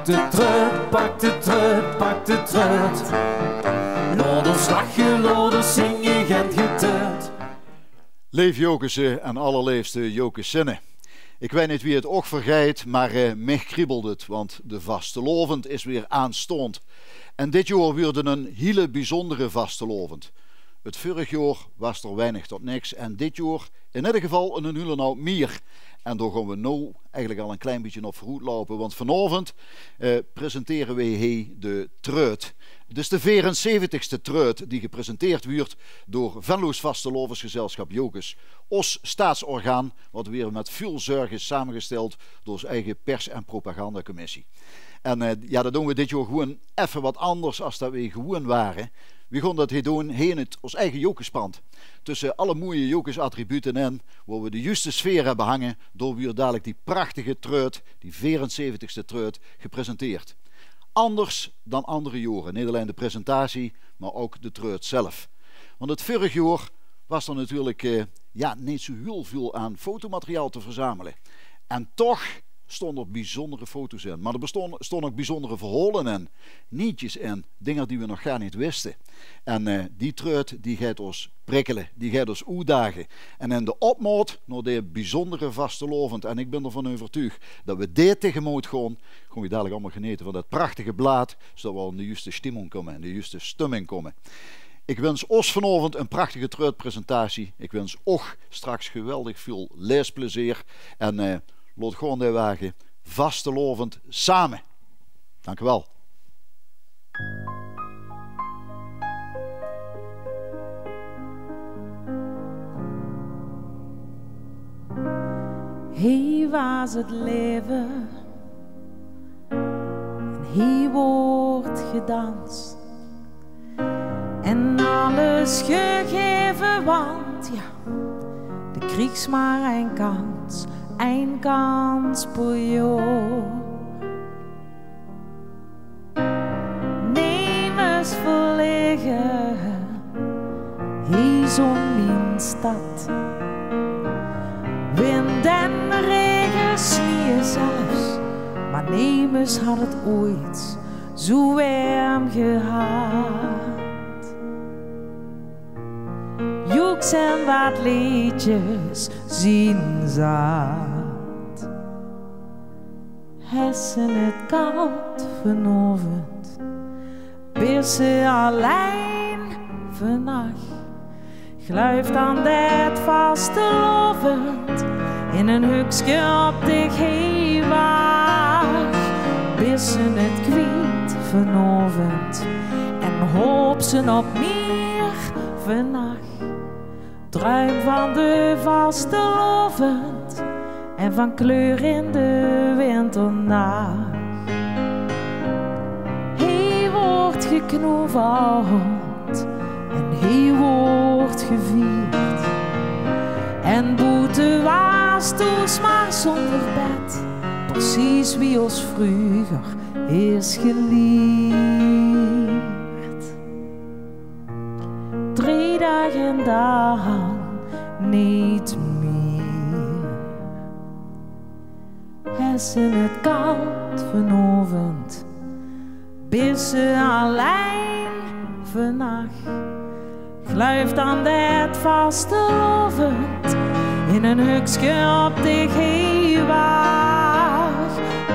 de trut, pak de trut, pak de trut. Loders lachen, loders zingen, gent getut. Leef Jokussen en allerleefste Jokussinnen. Ik weet niet wie het ook vergeet, maar mij kriebelt het, want de vastelovend is weer aanstond. En dit jaar werd een hele bijzondere vastelovend. Het vorig jaar was er weinig tot niks en dit jaar in ieder geval een hele nou meer. En daar gaan we nu eigenlijk al een klein beetje op vooruit lopen, want vanavond presenteren wij de treut. Dus de 74ste treut die gepresenteerd wordt door Venlo's Vasteloversgezelschap Jokus. Ons staatsorgaan, wat weer met veel zorg is samengesteld door zijn eigen pers- en propagandacommissie. En ja, dat doen we dit jaar gewoon even wat anders als dat we gewoon waren. We gaan dat doen in het ons eigen Jokuspand. Tussen alle mooie Jokus-attributen en waar we de juiste sfeer hebben hangen, door weer dadelijk die prachtige treut, die 74ste treut, gepresenteerd. Anders dan andere jaren. Niet alleen de presentatie, maar ook de treut zelf. Want het vorig jaar was er natuurlijk niet zo heel veel aan fotomateriaal te verzamelen. En toch stonden er bijzondere foto's in. Maar er stonden ook bijzondere verhalen in. Nietjes in. Dingen die we nog gar niet wisten. En die treut die gaat ons prikkelen. Die gaat ons uitdagen. En in de opmaat naar de bijzondere vastelovend. En ik ben ervan overtuigd dat we dit tegemoet gaan. Gaan we dadelijk allemaal genieten van dat prachtige blaad. Zodat we in de juiste stemming komen. En de juiste stemming komen. Ik wens ons vanavond een prachtige treutpresentatie. Ik wens ook straks geweldig veel leesplezier. En laat gewoon de wagen vastelovend samen. Dank u wel. Hier was het leven en hier wordt gedanst en alles gegeven, want ja, de krieks maar een kans per jaar. Neem eens verlegen, hier zong mijn stad. Wind en regen sneeuw zelfs, maar nemers had het ooit zo warm gehad. Joeks en wat liedjes zien zat. Hessen het koud vanavond, bissen alleen vannacht. Gluift aan dat vastelovend in een hukje op de heewaag. Bissen het kwiet vanavond en hoop ze op meer vannacht. Druim van de vastelovend en van kleur in de winternacht. Hij wordt geknoeveld en hij wordt gevierd. En boete was toen maar zonder bed, precies wie ons vroeger is geleerd. 3 dagen dan niet meer. Hessen het koud vanavond, bissen alleen vannacht. Gluift aan dat vastelovend in een hukje op de heewaag.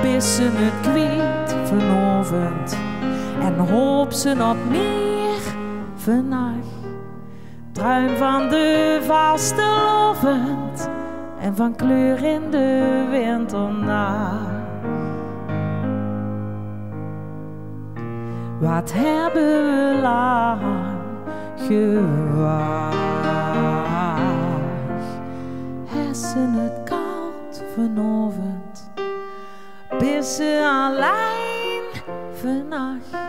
Bissen het kwiet vanavond en hoop ze op meer vannacht. Druim van de vastelovend en van kleur in de winternacht. Wat hebben we lang gewaagd. Hessen het koud vanavond, bissen alleen vannacht.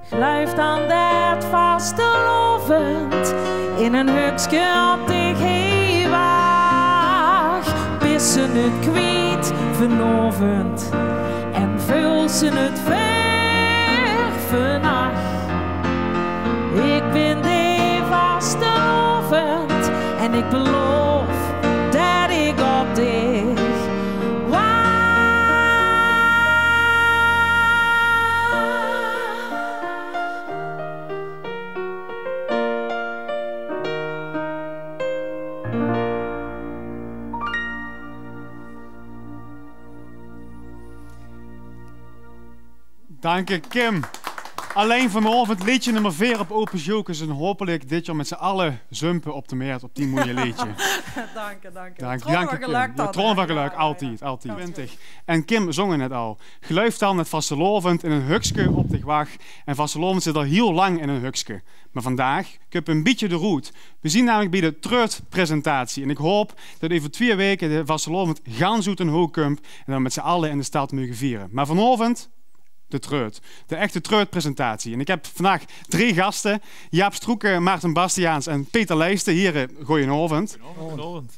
Gluift aan dat vastelovend in een hukje op de heewaag. Bissen het kwiet vanavond en vul ze het ver vannacht. Ik ben de vastelovend en ik beloof dat ik op dich wacht. Dank je, Kim. Alleen vanavond liedje nummer 4 op Open Jokers en hopelijk dit jaar met z'n allen zumpen op de meert op die mooie liedje. Dank je, Kim. De troon van geluk, altijd. 20. En Kim zong het net al. Geluift al net vastelovend in een hukske op de wacht. En vastelovend zit al heel lang in een hukske. Maar vandaag kup een beetje de route. We zien namelijk bij de Treut-presentatie. En ik hoop dat over 2 weken de vastelovend gaan zoet een hoog kump. En dan met z'n allen in de stad mogen vieren. Maar vanavond de Treut. De echte Treut-presentatie. En ik heb vandaag 3 gasten. Jaap Stroeken, Maarten Bastiaans en Peter Leijsten. Hier, goedenavond.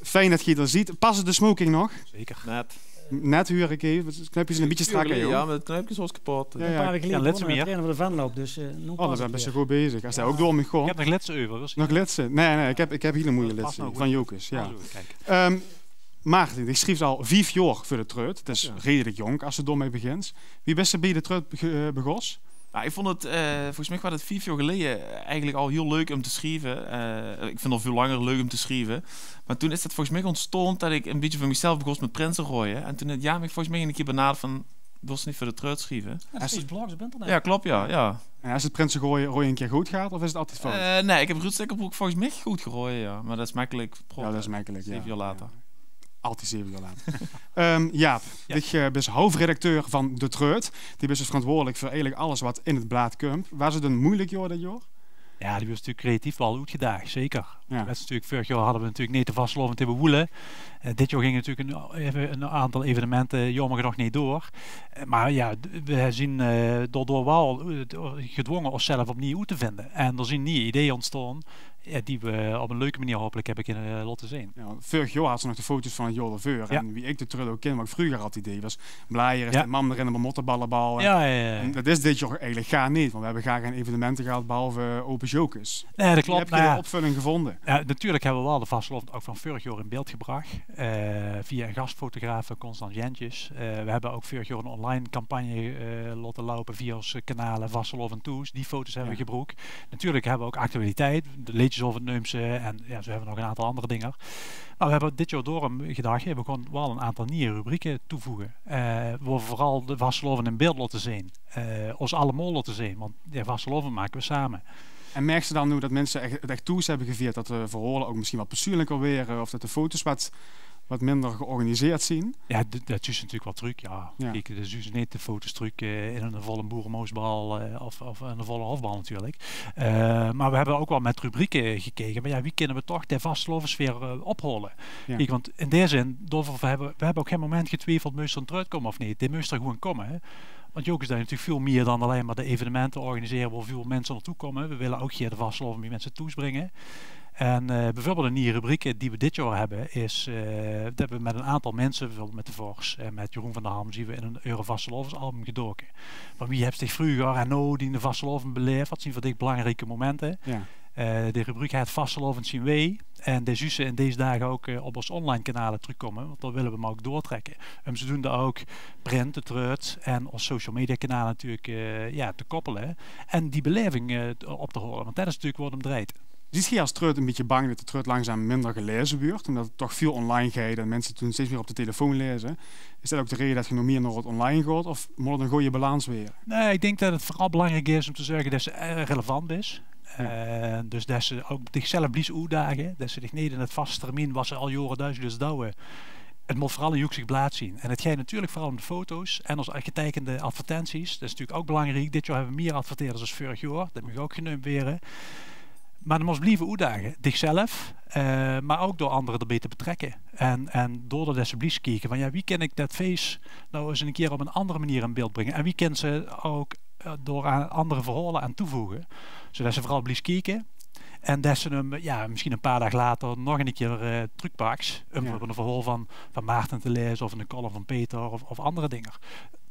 Fijn dat je het er ziet. Passen de smoking nog? Zeker. Net huur ik even. Het knopje is een beetje strakker, joh. Ja, maar het knopje was kapot. Een paar weken geleden trainen voor de Venloop, dus dan zijn we zo goed bezig. Als hij ook door me gewoon. Ik heb nog letsen over. Dus nog letsen? Nee, ik heb hele mooie letsen. Van Jokers, ja. Maarten, die schreef al 5 jaar voor de Treut. Het is redelijk jong als ze door mee begint. Wie best bij de Treut begos? Nou, ik vond het, volgens mij was het 5 jaar geleden eigenlijk al heel leuk om te schrijven. Ik vind het al veel langer leuk om te schrijven. Maar toen is het volgens mij ontstaan dat ik een beetje voor mezelf begon met prinsen gooien. En toen het me volgens mij een keer benaderd van, wil ze niet voor de Treut schrijven? Ja, dat is blogs op internet. Ja, klopt, ja. En als het prinsen gooien een keer goed gaat, of is het altijd fout? Nee, ik heb Ruud volgens mij goed gegooid, ja. Maar dat is makkelijk. Ja, dat is makkelijk, 7 jaar later. Ja. Altijd 7 jaar later. Jaap, je bent hoofdredacteur van De Treut. Die is dus verantwoordelijk voor eigenlijk alles wat in het blad komt. Was het een moeilijk jaar dat jaar? Ja, die was natuurlijk creatief wel uitgedaagd, zeker. Ja. Natuurlijk, vorig jaar hadden we natuurlijk niet te vastgelopen te woelen. Dit jaar ging natuurlijk een aantal evenementen jammer genoeg niet door. Maar ja, we zien door wel gedwongen onszelf opnieuw uit te vinden. En er zijn nieuwe ideeën ontstaan die we op een leuke manier hopelijk hebben kunnen laten zien. Ja, vorig jaar had ze nog de foto's van het jaar ervoor. Ja. En wie ik de Treut ook ken, wat ik vroeger had idee was, blijer is de man erin op een mottenballen bouwen. Ja. En dat is dit jaar eigenlijk gaar niet, want we hebben graag geen evenementen gehad behalve Open Jokers. Nee, dat klopt. Heb je de opvulling gevonden? Ja, natuurlijk hebben we wel de vastgelopen ook van vorig jaar in beeld gebracht. Via een gastfotograaf, Constant Jentjes. We hebben ook vorig jaar een online campagne laten lopen via onze kanalen Vasteloven Tours. Die foto's hebben we gebruikt. Natuurlijk hebben we ook actualiteit, de leedjes over het Neumse en zo hebben we nog een aantal andere dingen. Maar we hebben dit jaar door hem gedacht, we gewoon wel een aantal nieuwe rubrieken toevoegen. Waar we vooral de Vasteloven in beeld laten zien. Ons allemaal laten zien, want Vasteloven maken we samen. En merk ze dan nu dat mensen het echt toes hebben gevierd, dat de verhalen ook misschien wat persoonlijker weer, of dat de foto's wat minder georganiseerd zien? Ja, dat is natuurlijk wel truc, ja. Kijk, dat is dus niet de foto's truc in een volle boerenmoosbal of een volle hofbal natuurlijk. Maar we hebben ook wel met rubrieken gekeken. Maar ja, wie kunnen we toch de vastelovensfeer ophalen? Ja. Kijk, want in deze zin, we hebben ook geen moment getwijfeld, moest er een Treut komen of niet. Die moest er gewoon komen, hè. Want Jokers zijn natuurlijk veel meer dan alleen maar de evenementen organiseren waar veel mensen naartoe komen. We willen ook hier de vasteloven met mensen toesbrengen. En bijvoorbeeld een nieuwe rubriek die we dit jaar hebben is dat we met een aantal mensen, bijvoorbeeld met de Vors en met Jeroen van der Ham, zien we in een Eurovastelovensalbum gedoken. Van wie heeft zich vroeger en nou die de vasteloven beleefd, wat zien voor dit belangrijke momenten. Ja. De rubriek het vastelovend zien wij. En de zussen in deze dagen ook op ons online kanalen terugkomen. Want dan willen we hem ook doortrekken. Ze doen daar ook print, de Treut en ons social media kanalen natuurlijk te koppelen. En die beleving op te horen. Want dat is natuurlijk wat hem draait. Ziet je als Treut een beetje bang dat de Treut langzaam minder gelezen wordt? Omdat het toch veel online gaat en mensen toen steeds meer op de telefoon lezen. Is dat ook de reden dat je nog meer naar het online gaat? Of moet het een goede balans weer? Nee, ik denk dat het vooral belangrijk is om te zorgen dat ze relevant is. Dus dat ze ook zichzelf blies uitdagen. Dat ze zich niet in het vaste termijn wat ze al jaren duizenden douwen. Het moet vooral een joeksig blad zien. En het gaat natuurlijk vooral om de foto's en onze getekende advertenties. Dat is natuurlijk ook belangrijk. Dit jaar hebben we meer adverteerders als vorig jaar. Dat moet je ook genoemd worden. Maar dan moet je blijven uitdagen. Dichzelf, maar ook door anderen erbij te betrekken. En door dat ze blies kijken van wie kan ik dat feest nou eens een keer op een andere manier in beeld brengen. En wie kan ze ook door aan andere verhalen aan toevoegen. Zodat ze vooral blies kijken. En dat ze hem misschien een paar dagen later nog een keer terugpakt. Om een verhaal van Maarten te lezen of een column van Peter of andere dingen.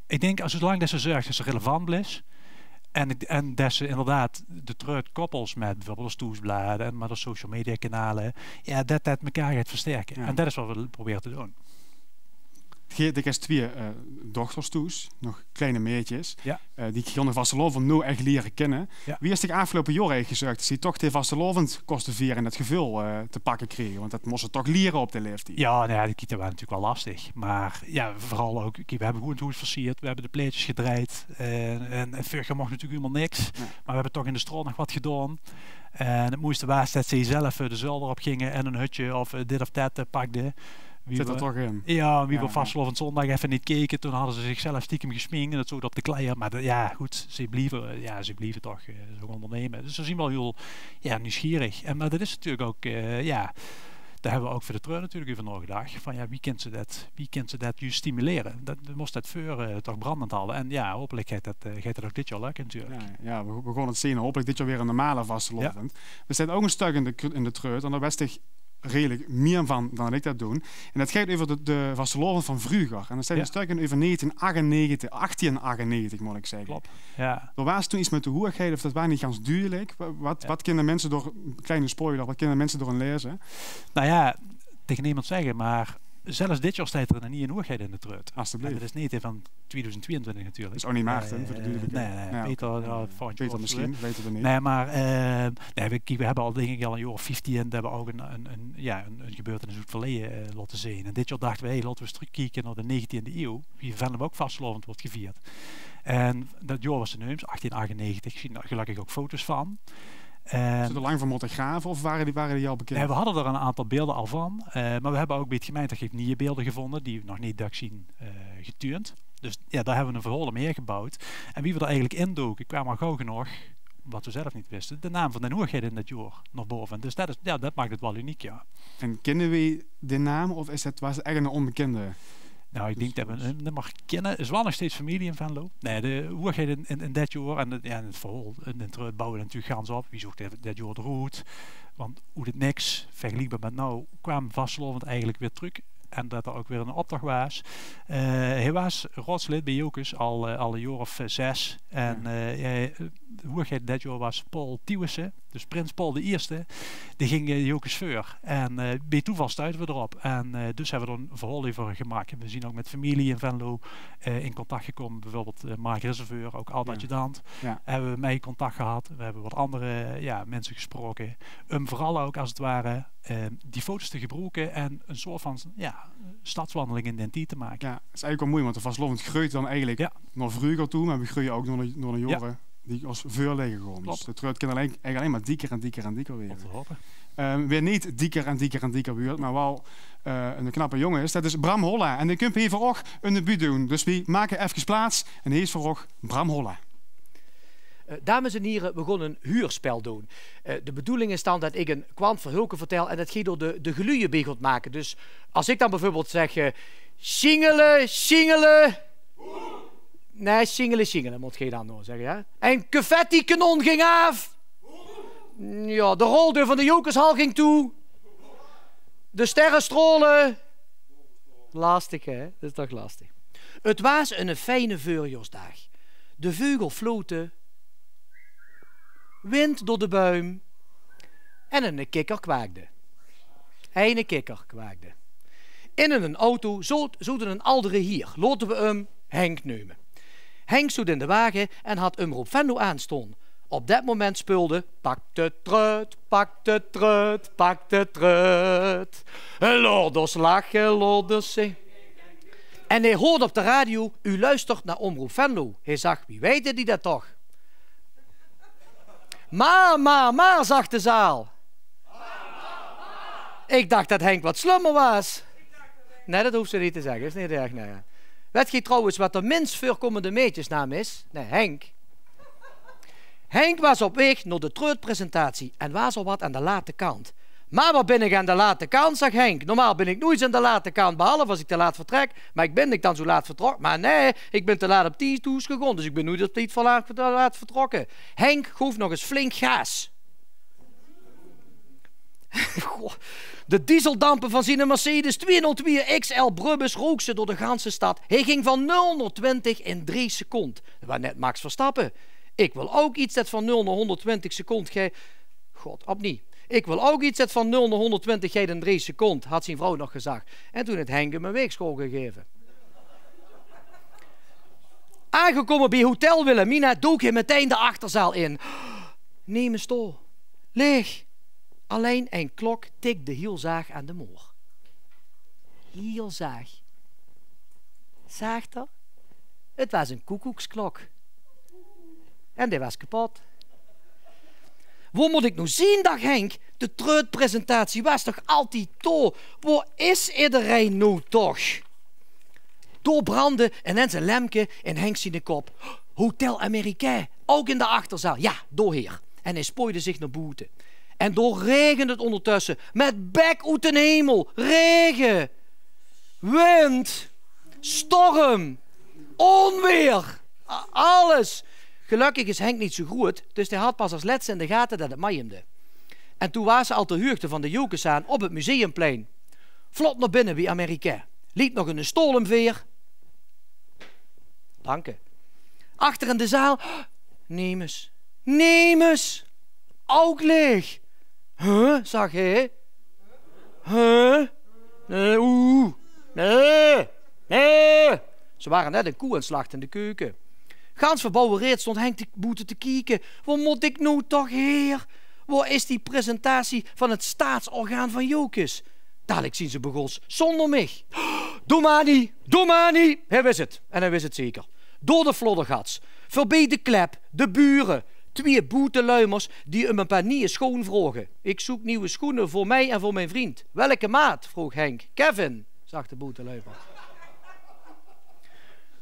Ik denk, zolang dat ze zorgt dat ze relevant is. En dat ze inderdaad de Treut koppels met bijvoorbeeld de stoesbladen en met de social media kanalen. Ja, dat elkaar gaat versterken. Ja. En dat is wat we proberen te doen. Ik heb twee dochters toes, nog kleine meisjes. Ja. Die gaan vastelovend nu echt leren kennen. Ja. Wie is de afgelopen jaren eigenlijk gezegd dat ze toch de vastelovend kosten vieren en het gevoel te pakken kregen? Want dat moesten toch leren op de leeftijd. Ja, nou ja, dat was natuurlijk wel lastig. Maar ja, vooral ook, we hebben goed het hoes versierd, we hebben de pleetjes gedraaid. En Furger mocht natuurlijk helemaal niks. Ja. Maar we hebben toch in de stroom nog wat gedaan. En het moeiste was dat ze zelf de zolder op gingen en een hutje of dit of dat pakten. Zit er toch in? Ja, wie we vastelovend zondag even niet keken, toen hadden ze zichzelf stiekem gesminkt en dat zo op de kleier. Maar ja, goed, ze blieven toch zo ondernemen. Dus ze zien wel heel nieuwsgierig. Maar dat is natuurlijk ook, daar hebben we ook voor de treur natuurlijk over nagedacht. Van ja, wie kent ze dat juist stimuleren? Dat moest dat vuur toch brandend houden. En ja, hopelijk gaat dat ook dit jaar lukken natuurlijk. Ja, we gaan het zien. Hopelijk dit jaar weer een normale vastelovend. We zetten ook een stuk in de treur en daar best redelijk meer van dan ik dat doen. En dat gaat over de vastelovend van vroeger. En dan staat een stuk in over 1898 moet ik zeggen. Klopt. Ja. Er was toen iets met de hoerigheid, of dat was niet ganz duidelijk. Wat kunnen mensen door, kleine spoiler, wat kunnen mensen door een lezen? Nou ja, tegen niemand zeggen, maar zelfs dit jaar staat er niet een hoerigheid in de treut. Alsjeblieft. Dat is niet van 2022 natuurlijk. Dat is ook niet Maarten, voor de duidelijkheid. Nee, Peter misschien, weten we niet. Nee, maar we hebben al denk ik al een jaar of 15 en dat we ook een gebeurtenis uit het verleden laten zien. En dit jaar dachten we, laten we eens terugkijken naar de 19e eeuw. Wie Venlo ook vastelovend wordt gevierd. En dat jaar was de neus, 1898. Ik zie daar gelukkig ook foto's van. Is het er lang van moeten graven of waren die al bekend? Nee, we hadden er een aantal beelden al van. Maar we hebben ook bij het gemeentearchief nieuwe beelden gevonden die we nog niet zien getuurd. Dus ja, daar hebben we een verholen meer gebouwd. En wie we er eigenlijk in doken, kwam al gauw genoeg, wat we zelf niet wisten, de naam van de hoerigheid in dat jaar naar boven. Dus dat maakt het wel uniek, ja. En kennen we de naam of was het echt een onbekende? Nou, ik denk dat we dat mag kennen. Is wel nog steeds familie in Venlo. Nee, de hoerigheid in dat jaar en het verhaal in het bouwen natuurlijk gans op. Wie zoekt dat jaar de route? Want hoe dit niks vergelijkbaar met nou kwam vastelovend eigenlijk weer terug. En dat er ook weer een opdracht was. Hij was raadslid bij Jokes al een jaar of 6. En de hoerigheid dat jaar was Paul Thiewesse. Dus prins Paul I. Die ging Jokes voor. En bij toeval stuiten we erop. En dus hebben we er een verhaal over gemaakt. En we zien ook met familie in Venlo in contact gekomen. Bijvoorbeeld Mark Reserveur, ook oud-adjudant. Ja. Hebben we mee contact gehad. We hebben wat andere mensen gesproken. Vooral ook als het ware die foto's te gebruiken en een soort van stadswandeling in den te maken. Ja, dat is eigenlijk wel moeilijk, want de vastelovend groeit dan eigenlijk naar vroeger toe, maar we groeien ook door de jaren die als vuur liggen gewoon. Dus de treut kan eigenlijk alleen maar dieker en dieker en dieker weer. Weer niet dieker en dieker en dieker weer, maar wel een knappe jongen is. Dat is Bram Holla. En die kunt hier voor ook een debuut doen. Dus we maken even plaats en hier is voor ook Bram Holla. Dames en heren, we gaan een huurspel doen. De bedoeling is dan dat ik een kwant verhulken vertel en dat gaat door de geluiden bij maken. Dus als ik dan bijvoorbeeld zeg, singelen, singelen. Nee, singelen, moet je dan nog zeggen, ja? En confetti-kanon ging af. Ja, de roldeur van de Jokershal ging toe. De sterrenstralen. Lastig, hè? Dat is toch lastig. Het was een fijne voorjaarsdag. De vogel floten. Wind door de buim. En een kikker kwaakde. Een kikker kwaakde. In een auto zouden een oudere hier. Laten we hem Henk nemen. Henk stond in de wagen en had Omroep Venlo aanstaan. Op dat moment speelde pak de trut, pak de trut, pak de trut. Lorders lachen, lorders zingen. En hij hoorde op de radio, u luistert naar Omroep Venlo. Hij zag, wie weten die dat toch? Maar, zag de zaal. Ik dacht dat Henk wat slimmer was. Nee, dat hoeft ze niet te zeggen. Dat is niet erg, nee. Weet je trouwens wat de minst voorkomende meetjesnaam is? Nee, Henk. Henk was op weg naar de treutpresentatie en was al wat aan de late kant. Maar wat ben ik aan de late kant, zegt Henk. Normaal ben ik nooit aan de late kant, behalve als ik te laat vertrek. Maar ik ben dan zo laat vertrokken. Maar nee, ik ben te laat op die toes gegaan, dus ik ben nooit op die te laat vertrokken. Henk gaf nog eens flink gas. De dieseldampen van zijn Mercedes 202 XL Brubbus rook ze door de ganse stad. Hij ging van 0 naar 20 in 3 seconden. Dat was net Max Verstappen. Ik wil ook iets dat van 0 naar 120 seconden gaat. God, opnieuw. Ik wil ook iets dat van 0 naar 120 gaat in 3 seconden, had zijn vrouw nog gezegd. En toen het Henk hem een weegschool gegeven. Aangekomen bij Hotel Wilhelmina dook hij meteen de achterzaal in. Neem een stoel. Leeg. Alleen een klok tikte heel zaag aan de moor. Heel zaag. Zaagt er? Het was een koekoeksklok. En die was kapot. Waar moet ik nou zien, dag Henk? De treutpresentatie was toch altijd to? Waar is iedereen nou toch? Doorbranden en dan zijn lemke in Henk zijn kop. Hotel Americain, ook in de achterzaal. Ja, doorheer. En hij spooide zich naar boete. En doorregende het ondertussen. Met bek uit de hemel. Regen. Wind. Storm. Onweer. Alles. Gelukkig is Henk niet zo goed, dus hij had pas als laatste in de gaten dat het maaimde. En toen was ze al te hoogte van de Jokesaan op het museumplein. Vlot naar binnen bij Amerika. Liet nog een stolenveer. Dank. Achter in de zaal. Neem eens. Neem eens. Ook leeg. Huh, zag hij. Huh? Nee, nee, nee. Ze waren net een koe aan het slachten in de keuken. Gans verbouwereerd stond Henk de boete te kieken. Waar moet ik nou toch, heer? Waar is die presentatie van het staatsorgaan van Jokes? Dadelijk zien ze begols zonder mij. Doe maar niet. Hij wist het. En hij wist het zeker. Door de floddergats. Voorbij de klep. De buren. 2 boeteluimers die hem een paar nieuwe schoen vroegen. Ik zoek nieuwe schoenen voor mij en voor mijn vriend. Welke maat? Vroeg Henk. Kevin, zag de boeteluimer.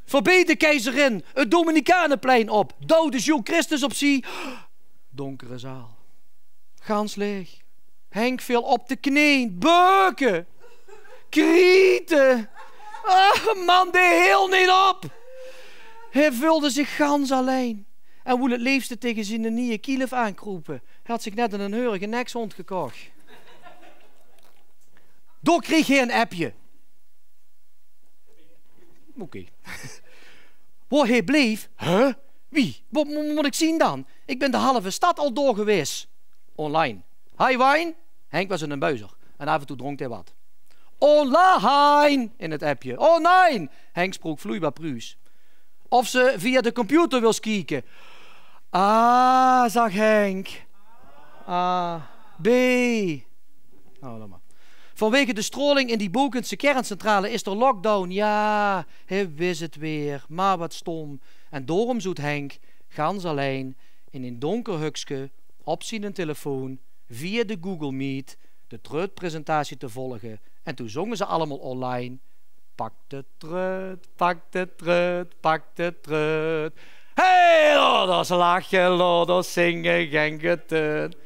Voorbij de keizerin, het Dominicanenplein op. Dode Jules Christus op zee. Donkere zaal. Gans leeg. Henk viel op de knieën. Beuken. Krieten. Man, die heel niet op. Hij vulde zich gans alleen. En woel het liefste tegen zijn nieuwe kielef aankroepen. Hij had zich net een heurige nekshond gekocht. Door kreeg hij een appje. Oké. Waar hij bleef? Huh? Wie? Wat moet ik zien dan? Ik ben de halve stad al door geweest. Online. Hi wijn? Henk was in een buizer. En af en toe dronk hij wat. Online! In het appje. Online! Henk sprak vloeibaar Pruis. Of ze via de computer wil kijken. Ah, zag Henk. A, B. Oh, laat maar. Vanwege de stroling in die Bokense kerncentrale is er lockdown. Ja, hij wist het weer. Maar wat stom. En daarom zoekt Henk, gans alleen, in een donker hukske, op zijn telefoon, via de Google Meet, de treutpresentatie te volgen. En toen zongen ze allemaal online. Pak de treut, pak de treut, pak de treut. Hey, loders lachen, loders zingen, geen geteut.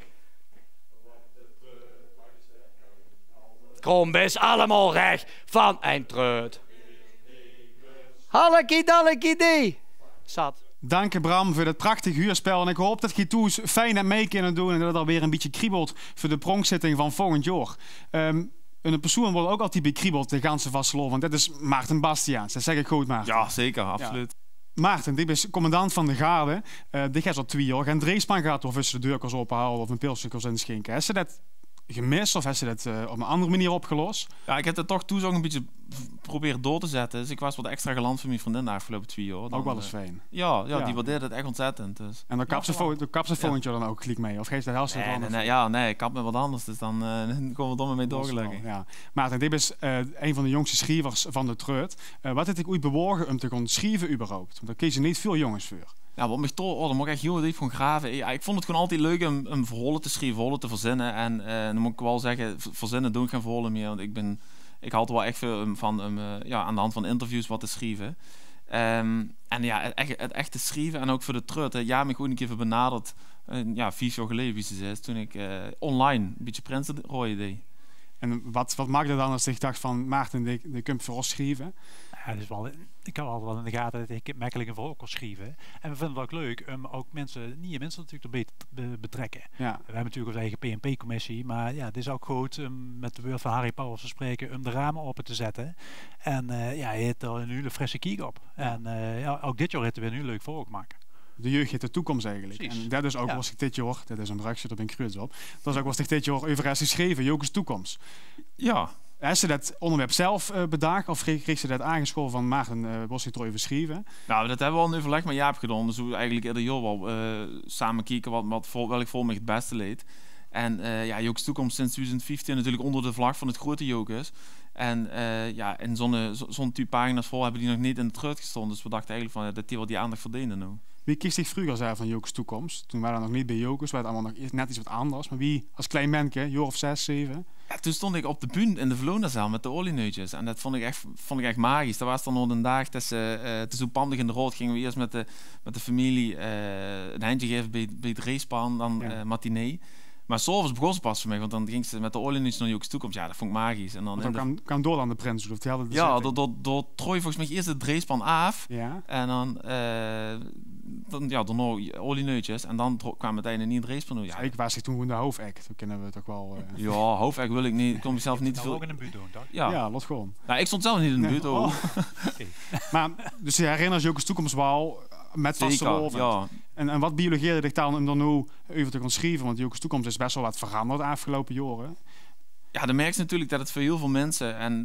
Krom is allemaal recht van een treut. Hallekie, zat. Dank je Bram voor het prachtige huurspel. En ik hoop dat je toes fijn hebt mee kunnen doen en dat het alweer een beetje kriebelt voor de pronkzitting van volgend jaar. Een persoon wordt ook altijd bekriebeld, de ganse Vastelovend. Want dat is Maarten Bastiaans. Dat zeg ik goed, Maarten. Ja, zeker, absoluut. Ja. Maarten, die is commandant van de garde. Die gaat al 2 jaar geen dreespan gehad of tussen de deurkers ophalen of een pilsje inschenken. Is ze dat gemist of heeft ze dat op een andere manier opgelost? Ja, ik heb het toch toen een beetje proberen door te zetten. Dus ik was wat extra geland voor mijn vriendin de afgelopen 2 jaar. Dan, ook wel eens fijn. Ja, die waardeerde het echt ontzettend. Dus. En dan kap ze volgend jaar dan ook gelijk mee? Of geeft dat helft anders? Nee, ik kap met wat anders. Dus dan komen we er mee door gelukkig. Ja. Maarten, dit is een van de jongste schrijvers van de treut. Wat heb ik ooit bewogen om te gaan schrijven überhaupt? Want daar kiezen niet veel jongens voor. Ja, wat me toch, daar moet ik echt heel diep van graven. Ja, ik vond het gewoon altijd leuk om verhalen te schrijven, verhalen te verzinnen. En dan moet ik wel zeggen, verzinnen doe ik geen verhalen meer. Want ik hou er wel echt veel van aan de hand van interviews wat te schrijven. En ja, het echte schrijven en ook voor de treut. Ja, me gewoon een keer even benaderd. 4 jaar geleden, wie ze is, toen ik online een beetje prinsenrooien deed. En wat maakte dan als ik dacht van Maarten, die kunt voor ons schrijven? Ja, dat is wel, ik kan altijd wel in de gaten dat ik makkelijk een verhaal kan schrijven. En we vinden het ook leuk om ook nieuwe mensen natuurlijk erbij te betrekken. Ja. We hebben natuurlijk onze eigen PNP-commissie, maar ja, het is ook goed om met de woord van Harry Pauwels te spreken, om de ramen open te zetten. En je hebt er een hele frisse kiek op. Ja. En ook dit jaar hebben we een heel leuk verhaal maken. De jeugd heeft de toekomst eigenlijk. Precies. En dat is ook was ik dit jaar, dat is een bruggetje, daar ben ik kruid op. Dat is ook was ik dit jaar over geschreven, Jokes toekomst. Ja. Heeft ze dat onderwerp zelf bedacht of kreeg ze dat aangeschoven van Maarten Bosgetrooi verschreven? Nou, dat hebben we al in overleg met Jaap gedaan. Dus we eigenlijk ieder jaar wel samen kijken welk voor mij het beste leed. En Jokes Toekomst sinds 2015 natuurlijk onder de vlag van het grote Jokes. En in zo'n type pagina's vol hebben die nog niet in het truit gestonden. Dus we dachten eigenlijk van dat die wel die aandacht verdiende nu. Wie kiest zich vroeger zei van Jokes Toekomst? Toen waren we nog niet bij Jokers, waren het allemaal nog net iets wat anders. Maar wie als klein manneke, jaar of 6, 7? Ja, toen stond ik op de bühne in de Verlonazaal met de olieneutjes. En dat vond ik echt magisch. Dat was dan nog een dag dat ze te Zoepandig in de Rood gingen we eerst met de familie een handje geven bij het racepan, dan matinee. Maar s'avonds begon ze pas voor mij, want dan ging ze met de olieneutjes naar Jokes Toekomst. Ja, dat vond ik magisch. En dan kwam door aan de Prins. Of die hadden de ja, door Troy volgens mij eerst het racepan af. Ja. En dan daarna olieneutjes. En dan kwam het einde niet het racepan. Ja, ik was toen gewoon de hoofdact. Dat kennen we toch wel. Ja, hoofdact wil ik niet. Ik kon mezelf niet te veel. Ook in de buurt doen, toch? Ja, lot gewoon. Nou, ik stond zelf niet in de buurt. Okay. Maar dus je herinnert Jokers Toekomst wel met vastelovend. Ja. En wat biologeerde dich dan om dan nu over te gaan schrijven? Want Jokers Toekomst is best wel wat veranderd de afgelopen jaren. Ja, dan merk je natuurlijk dat het voor heel veel mensen en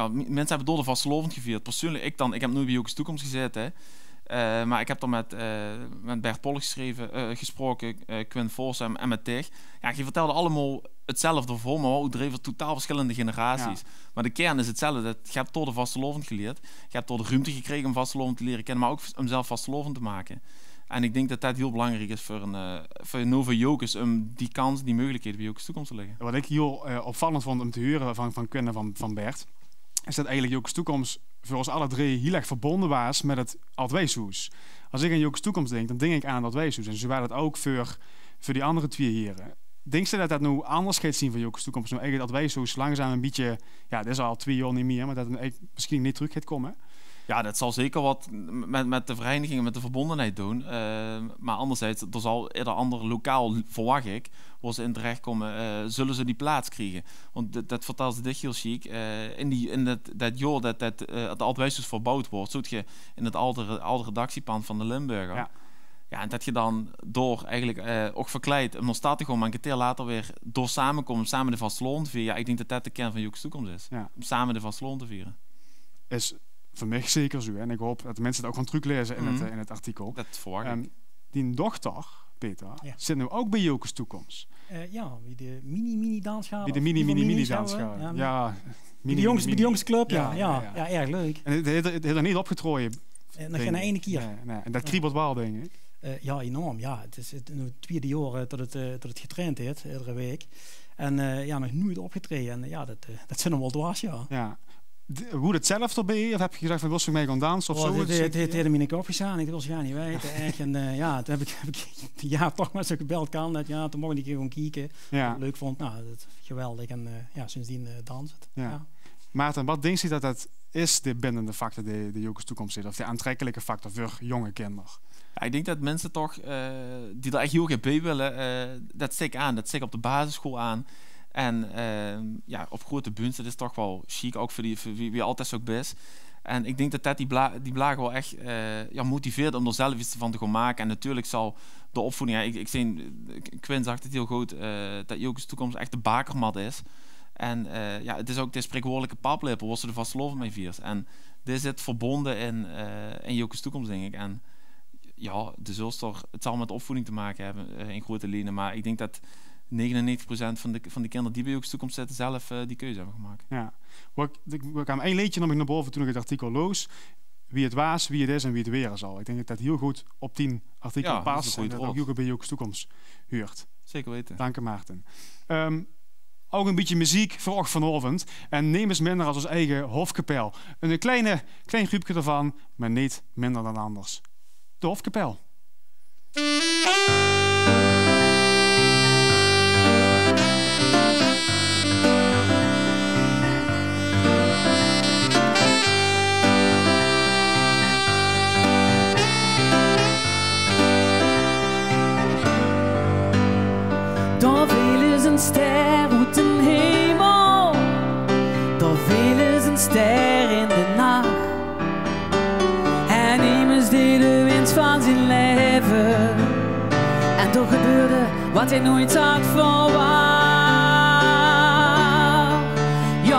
mensen hebben door de vastelovend gevierd. Persoonlijk, ik heb nu bij Jokers Toekomst gezeten. Maar ik heb dan met Bert Poll gesproken, Quinn Vos en met Tig. Ja, je vertelde allemaal hetzelfde voor, maar ook dreven totaal verschillende generaties. Ja. Maar de kern is hetzelfde. Je hebt door de vastelovend geleerd. Je hebt door de ruimte gekregen om vastelovend te leren kennen, maar ook om zelf vastelovend te maken. En ik denk dat dat heel belangrijk is voor Nova Jokers om die kans, die mogelijkheden bij Jokers Toekomst te leggen. Wat ik heel opvallend vond om te horen van Quinn en van Bert, is dat eigenlijk Jokers Toekomst voor ons alle drie heel erg verbonden was met het Altwijshoes. Als ik aan Jokers Toekomst denk, dan denk ik aan het Altwijshoes. En zo waren dat ook voor die andere twee heren. Denk je dat nu anders gaat zien van Jokers Toekomst? Nou, eigenlijk het Altwijshoes langzaam een beetje, ja, dat is al 2 jaar niet meer, maar dat het misschien niet terug gaat komen. Ja, dat zal zeker wat met de verenigingen, met de verbondenheid doen. Maar anderzijds, er zal ieder ander lokaal, verwacht ik, waar ze in terechtkomen, zullen ze die plaats krijgen. Want dat vertelt ze dit heel chic. In dat jaar dat het Altwijshoes verbouwd wordt, zodat je in het oude redactiepand van de Limburger. Ja. Ja, en dat je dan door eigenlijk ook verkleid om naar stad te komen, maar een keer later weer door samenkomen, samen de vastelovend te vieren. Ja, ik denk dat dat de kern van Jokers Toekomst is. Ja. Om samen de vastelovend te vieren. Is voor mij zeker zo. En ik hoop dat de mensen het ook gaan teruglezen in het artikel. Dat verwacht ik. Die dochter, Peter, zit nu ook bij Jokers Toekomst. Wie de mini-dansgala. Wie de mini-dansgala. Ja. Bij de jongste club, ja, erg leuk. En het heeft er niet opgetrooien. Nog geen ene keer. Nee. En dat kriebelt wel, denk ik. Ja, enorm. Ja, het is nu het 2e jaar dat het getraind heeft, iedere week. En nog nooit opgetreden. En dat zit hem wel dwars, ja. Hoe het zelf erbij? Of heb je gezegd van wil ze mee gaan dansen of zo? Het heeft in mijn kop gestaan. Ik wil ze gaan niet weten. En toen heb ik toch maar zo gebeld kan. Dat toen mocht ik gewoon kijken. Ja. Leuk vond. Nou, dat geweldig. En sindsdien danst het. Ja. Maarten, wat denk je dat is de bindende factor de Jokers Toekomst is? Of de aantrekkelijke factor voor jonge kinderen? Ja, ik denk dat mensen toch die er echt heel graag bij willen, dat steek aan. Dat steek op de basisschool aan. En op grote bühnes, dat is toch wel chic, ook voor wie altijd zo best. En ik denk dat die blagen wel echt motiveert om er zelf iets van te gaan maken. En natuurlijk zal de opvoeding, Quinn zegt het heel goed, dat Jokers Toekomst echt de bakermat is. En het is ook de spreekwoordelijke paplepel, waar ze de vastelovend mee viert. En dit zit verbonden in Jokers Toekomst, denk ik. En ja, het zal met opvoeding te maken hebben in grote lijnen. Maar ik denk dat 99% van de kinderen die bij Jokers Toekomst zitten zelf die keuze hebben gemaakt. Ja. We kwamen 1 leedje nog naar boven toen ik het artikel loos. Wie het was, wie het is en wie het weer zal. Ik denk dat dat heel goed op 10 artikel past. En dat ook bij Jokers Toekomst huurt. Zeker weten. Dank je, Maarten. Ook een beetje muziek voor vanavond. En neem eens minder als ons eigen hofkapel. Een klein groepje ervan, maar niet minder dan anders. De hofkapel. Daar viel is een ster uit de hemel, daar viel is een ster in de nacht. En immers deed de winst van zijn leven, en toch gebeurde wat hij nooit had verwacht. Ja,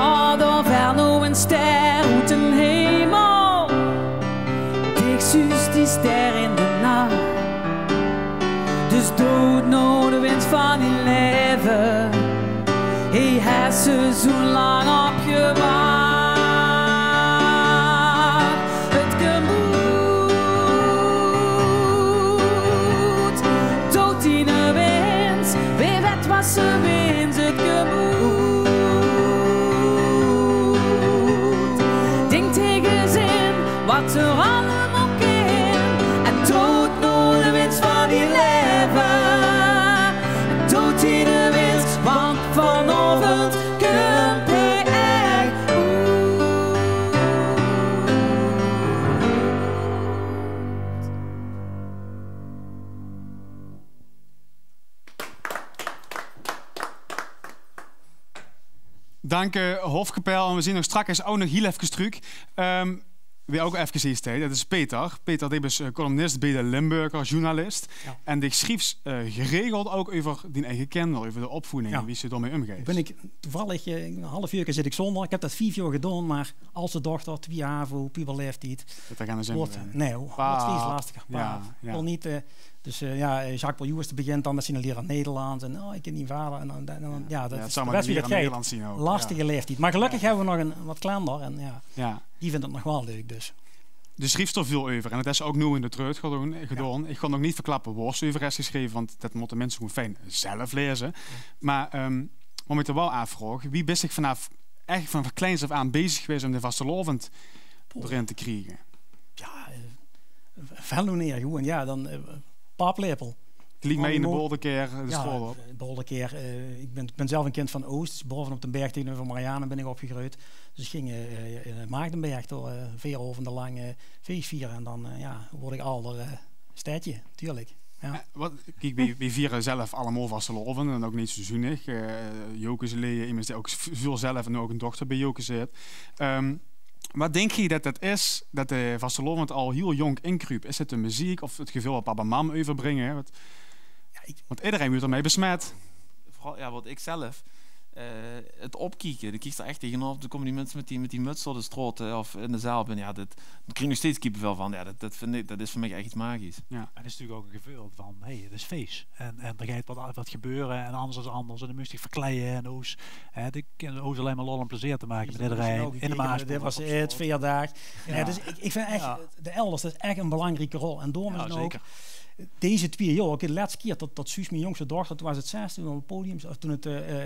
daar zo lang op gewacht. Het gemoed, dood in de wind, wie weet wat ze wint. Het gemoed, denk tegen zin, wat er allemaal kan. En dood naar de wind van die leven. Dood in de wind, want vanavond komt hij echt Dank Hofkapel. En we zien nog straks ook nog heel even terug. Wie ook even is tijd, dat is Peter. Peter die is columnist bij de Limburger, journalist. Ja. En die schreef geregeld ook over die eigen kinderen, over de opvoeding en wie ze daarmee omgeeft. Ben ik toevallig een half uur zit ik zonder. Ik heb dat 4 jaar gedaan, maar als de dochter 2 jaar voor puberleeftijd. Dat gaan we zin nee, wordt steeds lastiger. Ja. Wil niet. Dus Jacques Paul begint dan met zijn leraar Nederlands en ik ken die vader en dan dat is best weer het Nederlands zien ook. Lastige leeftijd. Maar gelukkig hebben we nog een wat kleiner en die vindt het nog wel leuk dus. De schrift er veel over en het is ook nu in de treut gedaan. Ik ga nog niet verklappen waar ze over is geschreven, want dat moeten mensen gewoon fijn zelf lezen. Ja. Maar om ik er wel afvragen, wie is zich vanaf kleins af aan bezig geweest om de vastelovend erin te krijgen? Ja, veel neer gewoon. Ja, dan paplepel. Het liep mij in de bolderkeer de school op. Bolderkeer. Ik ben zelf een kind van Oost. Dus bovenop de berg tegenover Marianne ben ik opgegroeid. Dus ik ging in Maagdenberg door 4 avonden lang feest vieren. En dan word ik ouder stadje, tuurlijk. Ja. Kijk, wij vieren zelf allemaal vastelovend en ook niet zo zuinig. Joke is iemand die ook veel zelf en ook een dochter bij Joke zit. Wat denk je dat het is dat de vastelovend al heel jong inkruipt? Is het de muziek of het gevoel op papa en mam overbrengen? Want iedereen wordt ermee besmet. Vooral, wat ik zelf, het opkieken, ik kies er echt tegenop. Dan komen die mensen met die muts door de straat of in de zaal binnen. Ja, daar krijg ik nog steeds kippenvel van. Ja, dat is voor mij echt iets magisch. Ja, het is natuurlijk ook een gevoel van, het is feest. En er gaat wat gebeuren en anders is anders. En dan moest ik verkleien en oos. Ik alleen maar lol en plezier te maken met iedereen. In de Maas. Dit was het 4 dagen. Ja. Dus ik vind echt, de elders is echt een belangrijke rol. En door is ook deze 2 jaar, de laatste keer dat Suus, mijn jongste dochter, toen was het 6, op het podium, toen het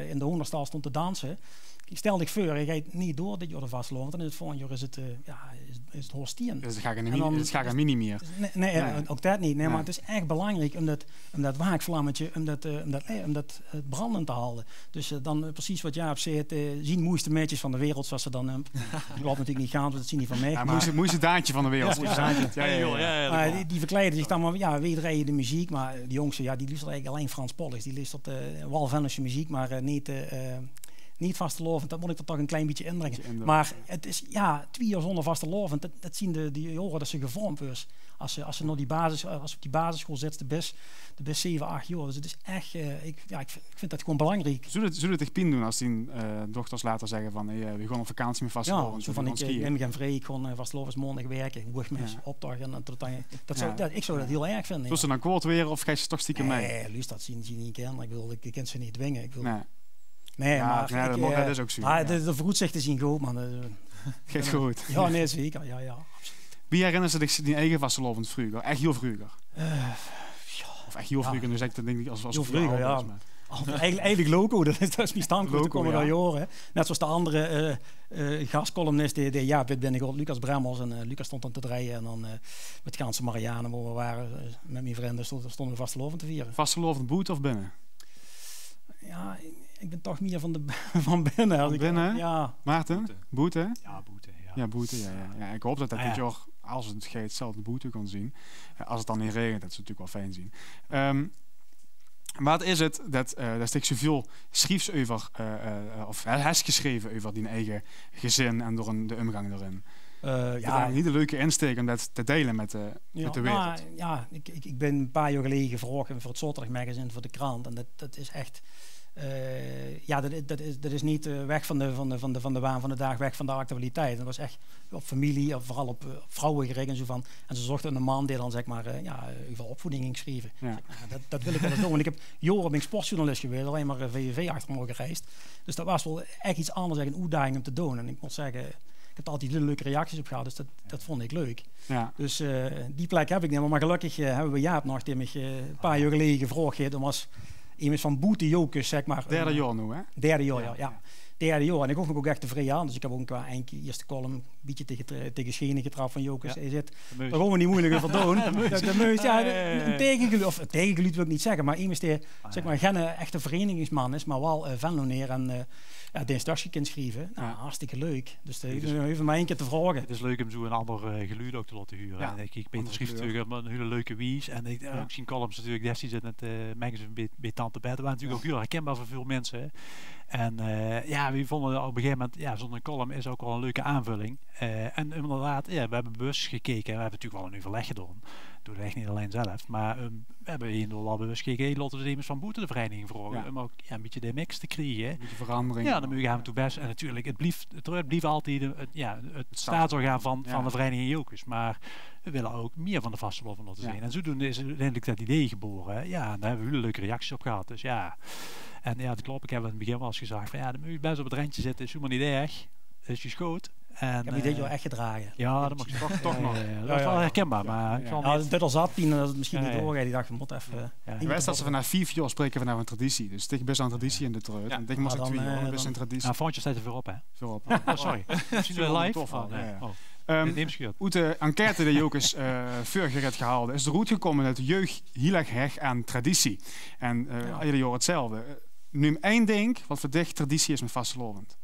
in de Hoenderstal stond te dansen. Ik stelde voor, je gaat niet door dit jaar de vastelovend. En in het volgende jaar is het Horstien. Dus het gaat een mini meer. Nee, ook dat niet. Nee, maar het is echt belangrijk om dat waakvlammetje, om dat brandend te houden. Dus dan precies wat Jaap zei, zien mooiste meisjes van de wereld, zoals ze dan, ik geloof natuurlijk niet gaan, want dat zien niet van mij. Ja, mooiste daantje van de wereld. Die verkleiden zich dan maar, weet rijden de muziek, maar die jongste, die luistert eigenlijk alleen Frans Pollux. Die luistert wel Vennische muziek, maar niet vastelovend, dat moet ik er toch een klein beetje indringen. Maar het is 2 jaar zonder vastelovend, dat zien die jongeren dat ze gevormd is. Als ze nog op die basisschool zit, de best 7, 8 jaar. Dus het is echt, ik vind dat gewoon belangrijk. Zullen het echt pijn doen als die dochters later zeggen van we gaan op vakantie met vastelovend? Ja, ik neem geen vrij, ik ga vastelovend maandag werken, hoogmis, opdag. Ik zou dat heel erg vinden. Zullen ze dan kort weer of ga je toch stiekem mee? Nee, Luus, dat zien ze niet kennen. Ik bedoel, ik kan ze niet dwingen. Nee, maar dat is ook zo. De vooruitzichten zien goed, man. Geeft goed. Ja, nee, zeker. Ja. Wie herinnert ze zich die eigen vastelovend vroeger? Echt heel vroeger? Of echt heel vroeger, dus ik denk ik als heel vroeger, ja. Eigenlijk loco, dat is niet standpunt, komen daar jaren. Net zoals de andere gastcolumnist, dit ben ik ook, Lucas Bremmels. En Lucas stond dan te draaien en dan met Gaanse Marianne, waar we waren met mijn vrienden, stonden we vastelovend te vieren. Vastelovend buiten of binnen? Ja, ik ben toch meer van binnen. Van binnen? Ja. Maarten? Boete? Ja, boete. Ja, boete. Ja. Ik hoop dat dit jaar, als het gaat, zelf de boete kan zien. Als het dan niet regent, dat is natuurlijk wel fijn zien. Wat is het dat ik zoveel schreefs over, of has geschreven over die eigen gezin en door de omgang erin? Niet een leuke insteek om dat te delen met de wereld. Ik ben een paar jaar geleden gevraagd voor het Zaterdag Magazine voor de krant. En dat is echt ja, dat is niet weg van de waan van de dag, weg van de actualiteit. En dat was echt op familie, vooral op vrouwen gericht en zo van. En ze zochten een man die dan zeg maar over opvoeding ging schrijven. Ja. Dat wil ik wel eens doen. Want ik heb jaren ben ik sportjournalist geweest, alleen maar VVV achter me gereisd. Dus dat was wel echt iets anders, een uitdaging om te doen. En ik moet zeggen, ik heb er altijd hele leuke reacties op gehad, dus dat vond ik leuk. Ja. Dus die plek heb ik niet meer. Maar gelukkig hebben we Jaap nog, die me een paar jaar geleden gevraagd heeft om als iemand van Boete Jokus, zeg maar. Derde jaar nu, hè? Derde jaar, ja. Derde jaar. En ik hoef me ook echt tevreden aan. Dus ik heb ook qua eerste column een beetje tegen schenen getrapt van Jokus. Hij zit, daar gaan we niet moeilijk over doen. De meus, ja, een tegengeluid wil ik niet zeggen. Maar iemand die, zeg maar, geen echte verenigingsman is, maar wel Venloneer en die een stukje kan schrijven. Nou, hartstikke leuk. Dus even maar één keer te vragen. Het is leuk om zo een ander geluid ook te laten huren. Ja. En ik Peter schreef natuurlijk een hele leuke wies. En ik zie columns natuurlijk destijds in het magazine bij Tante Bet. Dat waren natuurlijk ook heel herkenbaar voor veel mensen. Hè. En we vonden op een gegeven moment, zo'n column is ook wel een leuke aanvulling. En inderdaad, we hebben bewust gekeken. We hebben natuurlijk wel een overleg gedaan. Doe het echt niet alleen zelf. Maar we hebben hier wel bewust gekeken. Laten we de Demons van Boete de vereniging vragen. Om ook een beetje de mix te krijgen. Een beetje verandering. Ja, dan gaan we toe best. En natuurlijk, het blieft altijd het staatsorgaan van de vereniging Jokus. Maar we willen ook meer van de vastelovend laten zien. En zodoende is uiteindelijk dat idee geboren. Hè. Ja, en daar hebben we hele leuke reacties op gehad. Dus ja. En ja, dat klopt. Ik heb in het begin wel eens gezegd van dan moet je best op het randje zitten. Is helemaal niet erg. Is je schoot. En, ik heb dit jaar echt gedragen. Ja, dat mag je toch nog. Dat is wel herkenbaar. Maar dit al zat tien dat het misschien niet doorgaat. Die dacht, we moeten even... Wij dat ze vanaf 4 jaar spreken vanaf een traditie. Dus het is best een traditie in de treut. En ik moest 2 jaar, best een traditie. Nou, Fontje staat er voorop, hè? Voorop. Sorry. Zien we live? Uit de enquête die Jokus vorige red gehaald is de route gekomen uit jeugd, heel erg hecht aan traditie. En ieder jaar hetzelfde. Nu één ding wat voor dicht traditie is met vastelovend.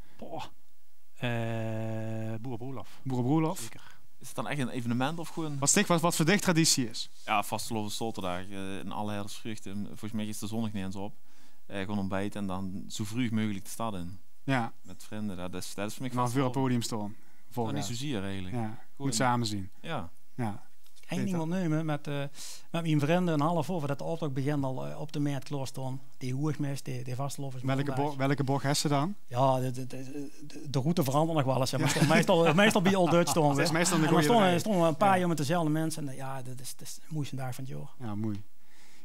Boerenbroelof. Zeker. Is het dan echt een evenement of gewoon... Wat voor dicht traditie is? Ja, vastelovend zaterdag in alle herdersvruchten. Volgens mij is de zonnig niet eens op. Gewoon ontbijt en dan zo vroeg mogelijk de stad in. Ja. Met vrienden. Dat is voor mij maar voor het podium staan. Niet zozeer eigenlijk. Ja. Goed samen zien. Ja. Eén ding wil nemen met mijn vrienden een half over dat de optocht begint al op de meertklaar staan. Die hoogmis, die vastelovers. Welke bocht heeft ze dan? Ja, de route verandert nog wel eens. Meestal bij Old Dutch staan we. Er stonden een paar jaar met dezelfde mensen. En dat is de mooiste dag van het jaar. Ja, mooi.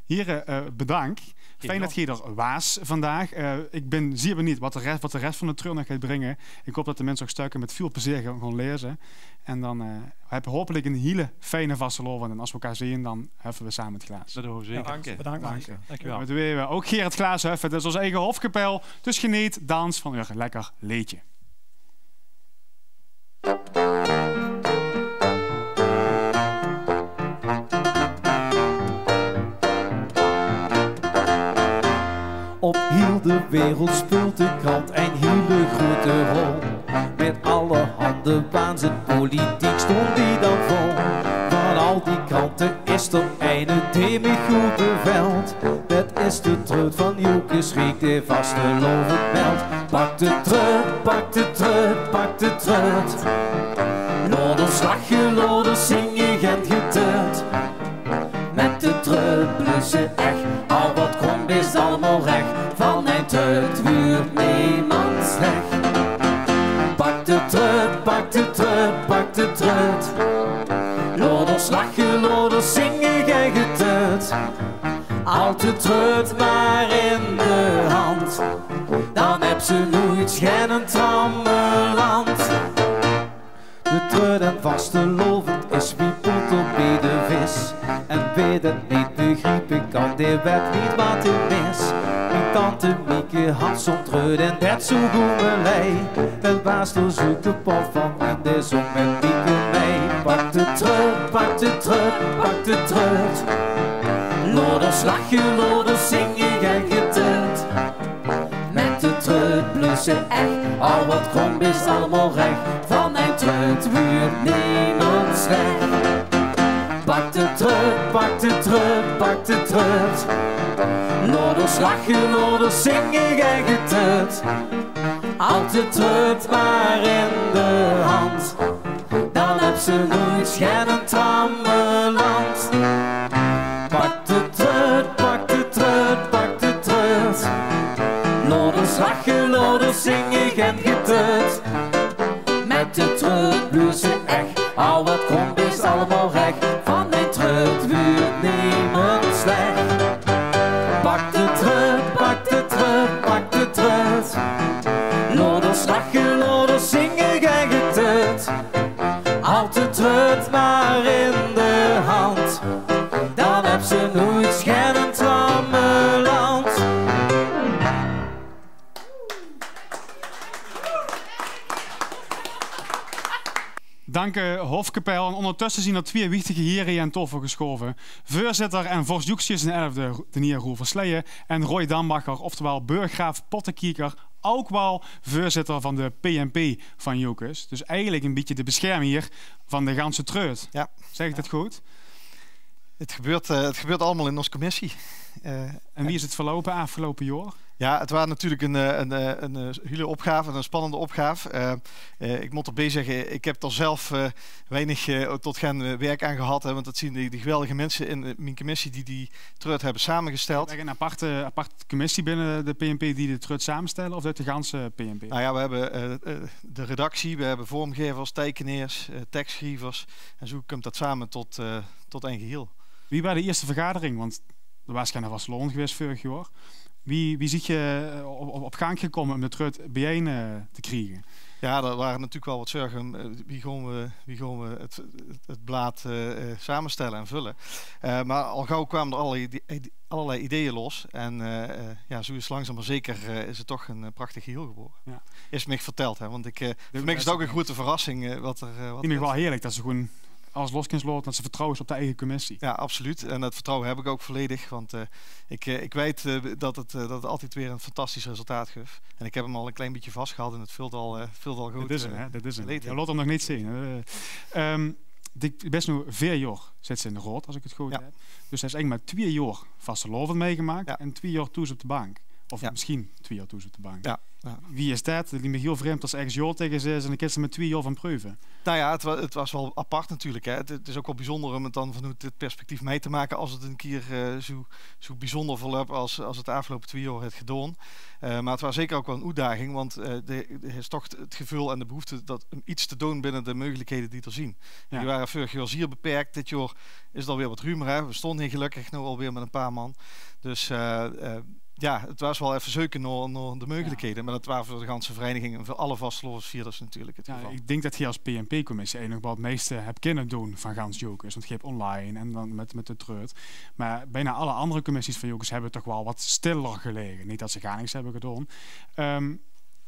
Heren, bedankt. Fijn dat je er was vandaag. Ik ben zeer benieuwd wat de rest van de tour nog gaat brengen. Ik hoop dat de mensen ook stukken met veel plezier gaan lezen. En dan hebben we hopelijk een hele fijne vastelovend. En als we elkaar zien, dan heffen we samen het glaas. Dat doen we zeker. Bedankt. Dankjewel. We doen ook Gerard Glaas heffen. Dat is onze eigen hofkapel. Dus geniet, dans van een lekker leedje. Op heel de wereld speelt de krant een hele grote rol. Met allerhande waanzin politiek stond die dan vol. Van al die kranten is er een die me goed bevelt. Dat is de treut van Jokus Riek, die vastelovend meldt. Pak de treut, pak de treut, pak de treut. Loders lachen, loders zingen en geteut. Met de treut blussen echt, al wat komt is allemaal recht. Van een treut huurt niemand slecht. Pak de treut, pak de treut, pak de treut. Loders lachen, loders zingen en geteut. Al de treut maar in de hand. Dan heb ze nooit geen trammeland. De treut en vastelovend is wie pot op bij de vis. En weet het niet begrepen kan, die weet niet wat hij mis. Mijn tante Mieke had zo'n treut en dat zo goed melei. Het was door zoek de pot van en die zong met Mieke mee. Pak de treut, pak de treut, pak de treut. Loders lachen, loders zingen en geteut. Met de treut blussen echt, al wat komt is allemaal recht. Van een treut huurt niemand slecht. Pak de treut, pak de treut, pak de treut. Loders lachen, loders zingen en geteut. Al de treut maar in de hand. Dan heb ze nooit geen trammeland. Pak de treut, pak de treut, pak de treut. loders zingen en getut. Met de trut bluurt ze echt, al wat komt is allemaal recht. Van de trut wordt niemand slecht. Pak de trut, pak de trut, pak de trut. Loders lachen, loders zingen en getut. Houd de trut maar in de hand, dan heb ze nooit schennend van mijn land. Dank Hofkapel. En ondertussen zien er 2 wichtige heren aan tafel geschoven. Voorzitter en vorstjoekstjes in 11e, de heer Roel Versleyen. En Roy Dambacher, oftewel burggraaf Pottekieker. Ook wel voorzitter van de PNP van Joekes. Dus eigenlijk een beetje de beschermheer van de ganse treut. Ja. Zeg ik dat goed? Het gebeurt allemaal in onze commissie. En wie is het verlopen afgelopen jaar? Ja, het was natuurlijk een hele opgave, een spannende opgave. Ik moet erbij zeggen, ik heb er zelf weinig tot geen werk aan gehad. Hè, want dat zien die geweldige mensen in mijn commissie die trut hebben samengesteld. Is er een aparte commissie binnen de PNP die de trut samenstellen of uit de ganse PNP? Nou ja, we hebben de redactie, we hebben vormgevers, tekenaars, tekstschrijvers. En zo komt dat samen tot één geheel. Wie was de eerste vergadering? Want er was geen Vasteloven geweest vorig jaar. Wie zit je op gang gekomen om de trut bijeen te krijgen? Ja, er waren natuurlijk wel wat zorgen. Wie gaan we het blad samenstellen en vullen. Maar al gauw kwamen er allerlei ideeën los. En ja, zo is langzaam maar zeker is het toch een prachtig geheel geworden. Ja. Is me verteld, hè? Want voor mij is het ook een grote verrassing. Wat in ieder geval heerlijk dat ze gewoon alles los kunnen laten, dat ze vertrouwen op de eigen commissie. Ja, absoluut. En dat vertrouwen heb ik ook volledig. Want ik weet dat het altijd weer een fantastisch resultaat geeft. En ik heb hem al een klein beetje vastgehaald en het vult al goed. Dat is hem, hè? Dat is hem. Je laat hem nog niet zien. Best nu 4 jaar zit ze in de rood, als ik het goed heb. Dus hij is eigenlijk maar 2 jaar Vasteloven meegemaakt en 2 jaar toes op de bank. Of misschien 2 jaar toes op de bank. Ja. Ja. Wie is dat? Dat is me heel vreemd als ergens jaar tegen ze is en dan kan ze met 2 jaar van proeven. Nou ja, het was wel apart natuurlijk. Hè. Het is ook wel bijzonder om het dan vanuit het perspectief mee te maken als het een keer zo bijzonder verloopt als het de afgelopen 2 jaar het gedaan. Maar het was zeker ook wel een uitdaging, want er is toch het gevoel en de behoefte om iets te doen binnen de mogelijkheden die er zien. Ja. Die waren vorig jaar zeer beperkt. Dit jaar is het alweer wat ruimer. Hè. We stonden hier gelukkig nu alweer met een paar man. Dus ja, het was wel even zoeken naar de mogelijkheden. Ja. Maar dat waren voor de ganse vereniging en voor alle vastelovensvierders natuurlijk het geval. Ik denk dat je als PNP-commissie nog wel het meeste hebt kunnen doen van gans Jokers. Want je hebt online en dan met de treut. Maar bijna alle andere commissies van Jokers hebben toch wel wat stiller gelegen. Niet dat ze gar niks hebben gedaan.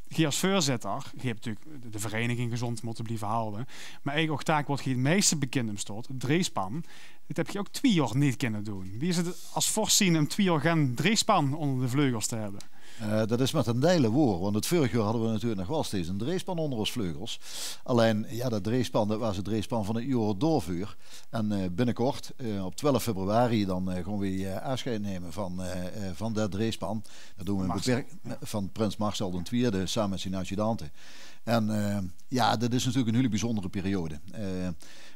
Je als voorzitter, je hebt natuurlijk de vereniging gezond moeten blijven houden. Maar eigenlijk ook taak wordt je het meeste bekend om stoot, het dreespan. Dit heb je ook 2 jaar niet kunnen doen. Wie is het als voorzien om 2 jaar geen dreespan onder de vleugels te hebben? Dat is met een deilen woord, want het vorig jaar hadden we natuurlijk nog wel steeds een dreespan onder ons vleugels. Alleen, ja, dat dreespan, dat was het dreespan van het jaar doorvuur. En binnenkort, op 12 februari, dan gaan we afscheid nemen van dat dreespan. Dat doen we van Prins Marcel II, samen met zijn adjudanten. En ja, dat is natuurlijk een hele bijzondere periode.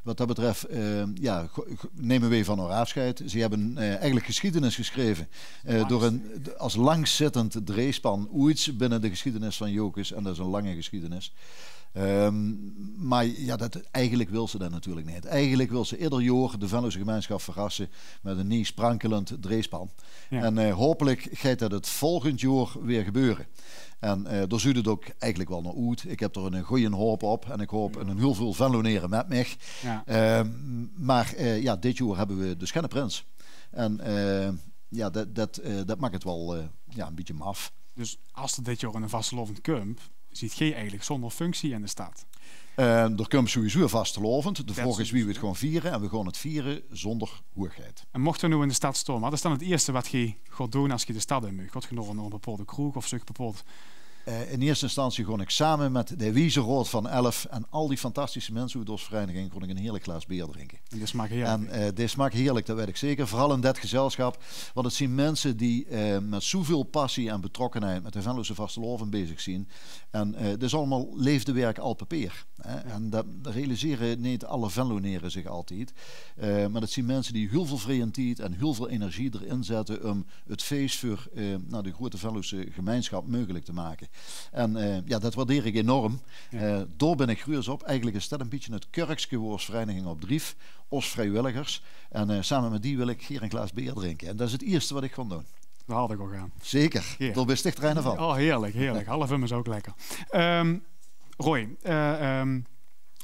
Wat dat betreft ja, nemen wij van haar afscheid. Ze hebben eigenlijk geschiedenis geschreven door als langzittend dreespan ooit binnen de geschiedenis van Jokers. En dat is een lange geschiedenis. Maar ja, eigenlijk wil ze dat natuurlijk niet. Eigenlijk wil ze ieder jaar de Venlose gemeenschap verrassen met een nieuw sprankelend dreespan. Ja. En hopelijk gaat dat het volgend jaar weer gebeuren. En daar ziet het ook eigenlijk wel naar uit. Ik heb er een goede hoop op en ik hoop een heel veel Venloneren met mij. Ja. Maar ja, dit jaar hebben we de Schenneprins. En ja, dat maakt het wel ja, een beetje maf. Dus als er dit jaar een vastelovend komt, ziet je eigenlijk zonder functie in de stad? Er komt sowieso vastelovend. De vraag is wie we het gewoon vieren. En we gaan het vieren zonder hoerigheid. En mocht er nu in de stad stormen, wat is dan het eerste wat je gaat doen als je de stad in moet? Gaat je nog een bepaalde kroeg of zo'n bepaald? In eerste instantie gewoon ik samen met de Wiezerood van 11 en al die fantastische mensen uit onze vereniging kon ik een heerlijk glas bier drinken. En dit smaakt heerlijk. En dit smaakt heerlijk, dat weet ik zeker. Vooral in dat gezelschap. Want het zijn mensen die met zoveel passie en betrokkenheid met de Venlose vasteloven bezig zijn. En het is allemaal leefdewerk al papier. En dat realiseren niet alle Venloneren zich altijd. Maar het zijn mensen die heel veel vrije tijd en heel veel energie erin zetten om het feest voor de grote Venlose gemeenschap mogelijk te maken. En ja, dat waardeer ik enorm. Daar ben ik gruurs op. Eigenlijk is dat een beetje het Kurkske Woordsvereniging op Drief, als vrijwilligers. En samen met die wil ik hier een glas bier drinken. En dat is het eerste wat ik ga doen. Daar had ik ook aan. Zeker, daar ben je echt van. Oh, heerlijk, heerlijk. Half is ook lekker. Roy,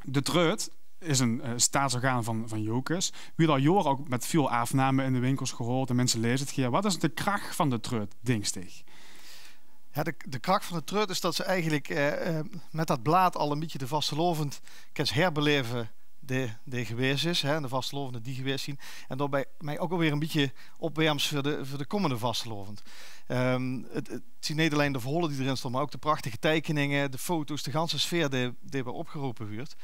de Treut is een staatsorgaan van Jokes. U hebt al jaren ook met veel afnamen in de winkels gehoord en mensen lezen het hier. Wat is de kracht van de Treut, dingstig? Ja, de kracht van de Treut is dat ze eigenlijk met dat blad al een beetje de vastelovend kan herbeleven die geweest is, hè, de vastelovende die geweest zien. En daarbij mij ook alweer een beetje opwarms voor de komende vastelovend. Het zijn niet alleen de verhalen die erin staan, maar ook de prachtige tekeningen, de foto's, de ganse sfeer die we opgeroepen wordt.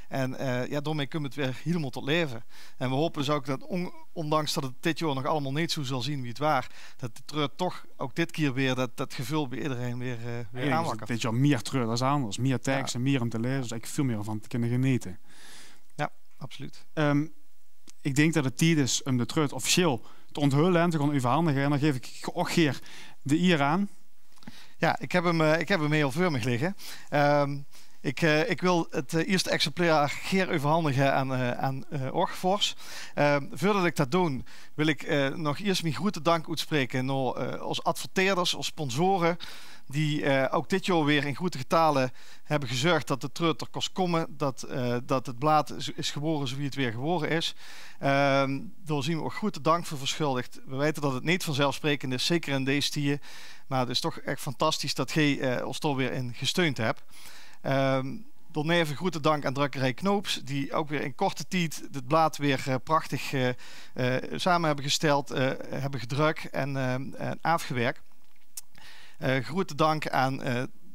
En ja, daarmee kunnen we het weer helemaal tot leven. En we hopen dus ook dat, ondanks dat het dit jaar nog allemaal niet zo zal zien wie het waar, dat de Treut toch ook dit keer weer dat gevoel bij iedereen weer aanwakkert. Dit jaar meer Treut dan anders, meer tekst en meer om te lezen, dus ik veel meer van te kunnen genieten. Ja, absoluut. Ik denk dat het tijd is om de Treut officieel te onthullen en te gaan overhandigen. En dan geef ik ook hier de eer aan. Ja, ik heb hem heel voor me liggen. Ik wil het eerste exemplaar Geer overhandigen aan Orgfors. Voordat ik dat doe, wil ik nog eerst mijn grote dank uitspreken naar als adverteerders, als sponsoren, die ook dit jaar weer in grote getalen hebben gezorgd dat de Treut er kost komen, dat het blad is geworden zoals het weer geworden is. Daar zien we ook grote dank voor verschuldigd. We weten dat het niet vanzelfsprekend is, zeker in deze tijden. Maar het is toch echt fantastisch dat jij ons er weer in gesteund hebt. Dan even grote dank aan drukkerij Knoops, die ook weer in korte tijd het blad weer prachtig samen hebben gesteld, hebben gedrukt en afgewerkt. Grote dank aan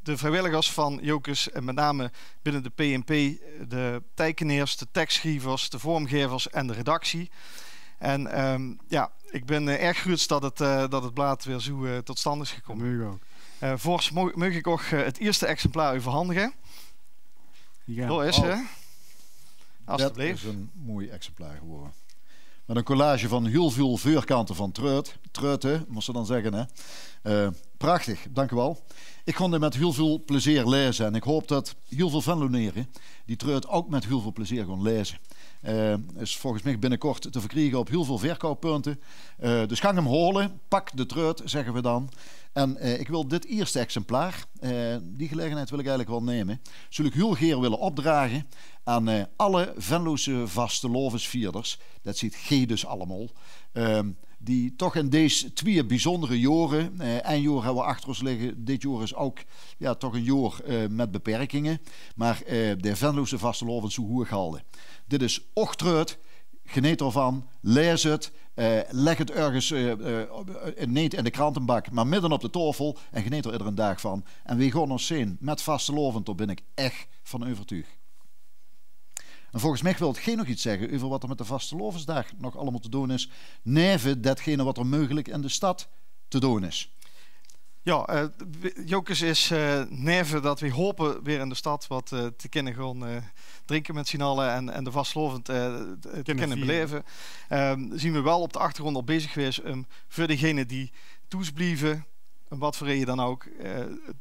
de vrijwilligers van Jokes, en met name binnen de PNP, de tekenaars, de tekstschrijvers, de vormgevers en de redactie. En ja, ik ben erg gerust dat het blad weer zo tot stand is gekomen. Vors, mag ik ook het eerste exemplaar overhandigen? Ja. Zo is ze. Alsjeblieft. Dat is een mooi exemplaar geworden. Met een collage van heel veel vierkanten van Treut, moest ze dan zeggen. Hè. Prachtig, dank u wel. Ik kon dit met heel veel plezier lezen. En ik hoop dat heel veel Venloneren die Treut ook met heel veel plezier gaan lezen. Is volgens mij binnenkort te verkrijgen op heel veel verkooppunten. Dus ga hem halen, pak de Treut, zeggen we dan. En ik wil dit eerste exemplaar, die gelegenheid wil ik eigenlijk wel nemen, zul ik heel graag willen opdragen aan alle Venlose vastelovensvierders. Dat ziet G dus allemaal. Die toch in deze twee bijzondere jaren, een jaar hebben we achter ons liggen, dit jaar is ook ja, toch een jaar met beperkingen, maar de Venlose vastelovens zo hoog gehouden. Dit is och Treut, geniet ervan, lees het, leg het ergens niet in de krantenbak, maar midden op de tafel en geniet er iedere dag van. En we gaan ons zien met vastelovend, daar ben ik echt van overtuigd. En volgens mij wil het geen nog iets zeggen over wat er met de vastelovensdag nog allemaal te doen is, neven datgene wat er mogelijk in de stad te doen is. Ja, Jokes is neven dat we hopen weer in de stad wat te kunnen gaan drinken met z'n allen en de vastelovend te kunnen beleven. Zien we wel op de achtergrond al bezig geweest voor degenen die toesblieven, wat voor reden dan ook,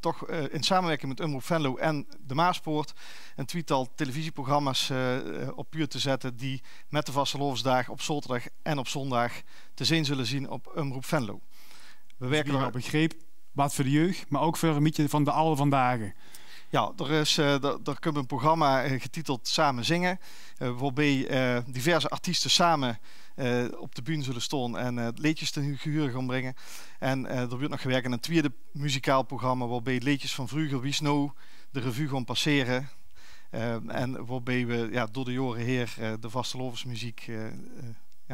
toch in samenwerking met Omroep Venlo en de Maaspoort een tweetal televisieprogramma's op puur te zetten die met de vastelovensdag op zaterdag en op zondag te zien zullen zien op Omroep Venlo. We werken er begreep. Wat voor de jeugd, maar ook voor een beetje van de oude vandaag. Ja, er komt een programma getiteld Samen Zingen, waarbij diverse artiesten samen op de bühne zullen staan en liedjes ten gehoor gaan brengen. En er wordt nog gewerkt aan een tweede muzikaal programma waarbij liedjes van vroeger, wie nou, de revue gaan passeren. En waarbij we ja, door de jaren heen de vastelovensmuziek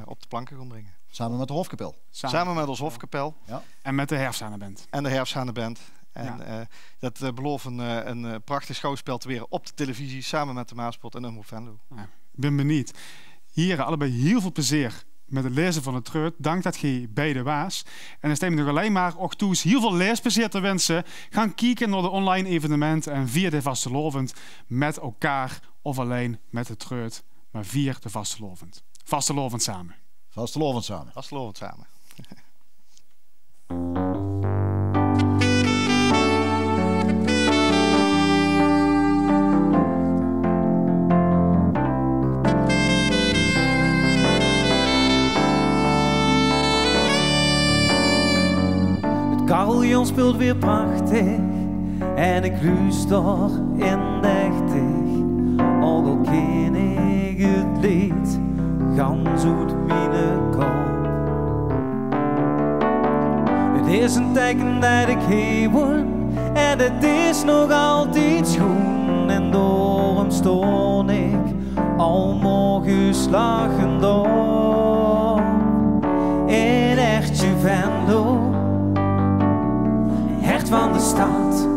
op de planken gaan brengen. Samen met de Hofkapel. Samen met ons Hofkapel. Ja. En met de Herfsthanenband. En de Herfsthanenband. En dat belooft een prachtig schouwspel te weer op de televisie samen met de Maaspoort en Omroep Venlo. Ja, ik ben benieuwd. Heren, allebei heel veel plezier met het lezen van de Treut. Dank dat je beide was. En dan stem ik nog alleen maar ook toe heel veel leesplezier te wensen. Gaan kijken naar de online evenementen en vier de vastelovend met elkaar of alleen met de Treut. Maar vier de vastelovend. Vastelovend samen. Vastelovend samen. Vastelovend samen. speelt weer prachtig en ik luister indachtig. Ook al ken ik het lied, gans uit mijn kop. Het is een teken dat ik hier woon en het is nog altijd schoon. En daarom stoon ik al morgen slagen door. In Ertje Venlo, hert van de stad.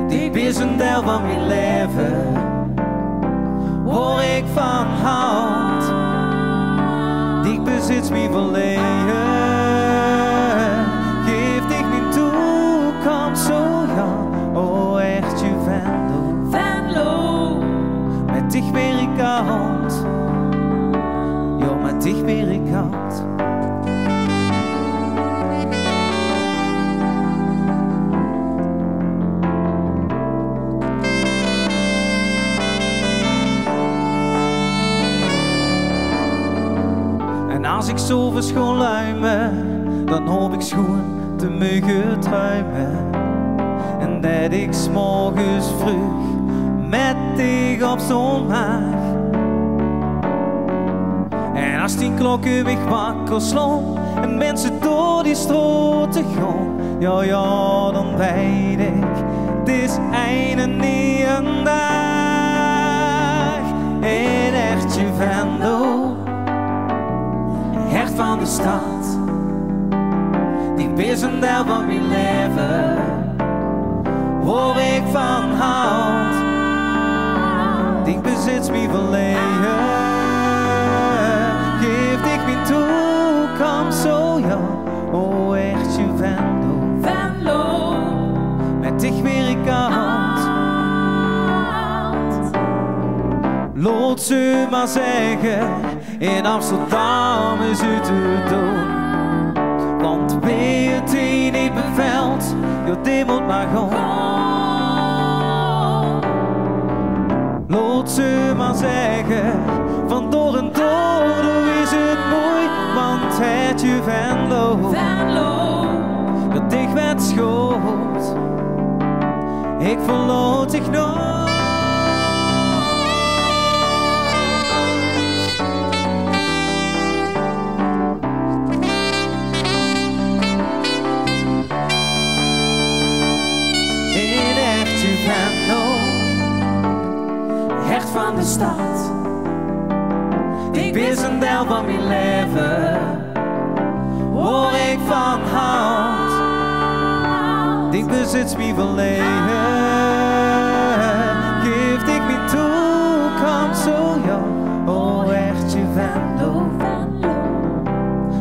Diep is een deel van mijn leven, waar ik van houd. Diep bezit mijn verleden, geeft ik mijn toekomst zo ja. Oh, Ertje Venlo, Venlo, met dich weer ik out. Ja, met dich weer ik out. En als ik zo verschoon luimen, dan hoop ik schoon te mogen druimen. En dat ik 's morgens vroeg met dich op zo'n maag. En als 10 klokken weg wakker slaan en mensen door die straten gaan, ja ja, dan weet ik, het is einde niet een dag. In Ertje Venlo, hert van de stad, diep is een deel van mijn leven, waar ik van houd. Diep bezit mijn verleden, geeft ik mijn toekomst zo ja. Oh, Ertje Venlo, Venlo, met dich weer ik out. Laat ze maar zeggen, in Amsterdam is het te doen. Want wie het hier niet bevelt, ja, die moet maar gaan. Laat ze maar zeggen, van door en door, hoe is het mooi. Want Ertje Venlo, Venlo, dat dicht werd schoot. Ik verloot dich nooit. In Ertje Venlo, hert van de stad. Diep is een deel van mijn leven, waar ik van houd. Diep bezit mijn verleden, geeft ik mijn toekomst zo ja. Oh, Ertje Venlo,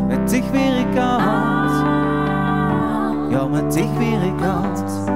met dich weer ik out. Ja, met dich weer ik out.